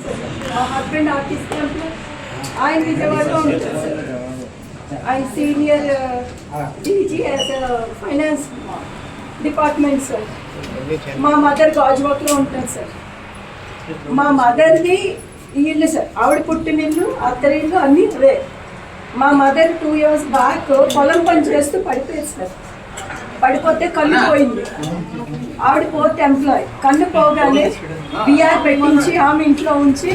Sir. మా husband artist employee, ఆయన విజయవాడలో ఉంటారు సార్. ఆయన senior DG as finance department sir. మా మదర్ గాజువాక్లో ఉంటారు సార్. మా మదర్ది ఇల్లు సార్, ఆవిడ పుట్టినిల్లు అత్తరిల్లు అన్నీ అవే. మా మదర్ 2 years బ్యాక్ పొలం పని చేస్తూ పడిపోయింది సార్. పడిపోతే కన్ను పోయింది. ఆవిడ 4th ఎంప్లాయ్. కన్ను పోగానే బిఆర్ పెట్టించి ఆమె ఇంట్లో ఉంచి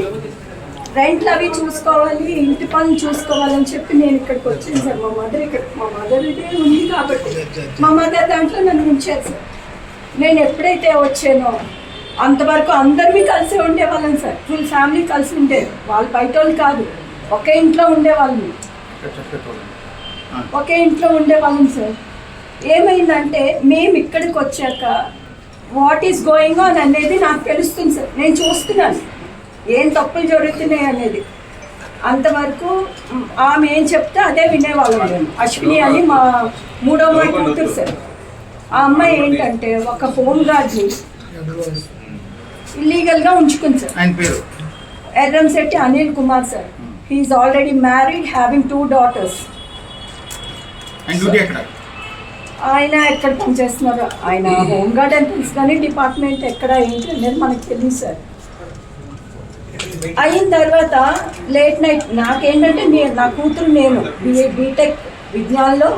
రెంట్లు అవి చూసుకోవాలి, ఇంటి పనులు చూసుకోవాలని చెప్పి నేను ఇక్కడికి వచ్చాను సార్. మా మదర్ ఇదే ఉంది కాబట్టి మా మదర్ దాంట్లో నన్ను ఉంచారు సార్. నేను ఎప్పుడైతే వచ్చానో అంతవరకు అందరినీ కలిసి ఉండేవాళ్ళం సార్. ఫుల్ ఫ్యామిలీ కలిసి ఉండేది. వాళ్ళు బయట వాళ్ళు కాదు, ఒకే ఇంట్లో ఉండేవాళ్ళం. ఒకే ఇంట్లో ఉండేవాళ్ళం సార్. ఏమైందంటే మేము ఇక్కడికి వచ్చాక వాట్ ఈస్ గోయింగ్ ఆన్ అనేది నాకు తెలుస్తుంది సార్. నేను చూస్తున్నాను ఏం తప్పులు జరుగుతున్నాయి అనేది. అంతవరకు ఆమె ఏం చెప్తే అదే వినేవాళ్ళం మేము. అశ్విని అని మా 3వ అమ్మాయి కూతురు సార్. ఆ అమ్మాయి ఏంటంటే ఒక హోమ్ గార్డ్ని ఇల్లీగల్గా ఉంచుకుంది sir. Erramshetti Anil Kumar sir. He's already married, having 2 daughters. ఆయన ఎక్కడ పనిచేస్తున్నారు, ఆయన హోమ్ గార్డ్ అని తెలుసు కానీ డిపార్ట్మెంట్ ఎక్కడ ఏంటి అనేది మనకు తెలియదు సార్. అయిన తర్వాత లేట్ నైట్ నాకేంటంటే నా కూతురు నేను బీటెక్ విజ్ఞాన్లో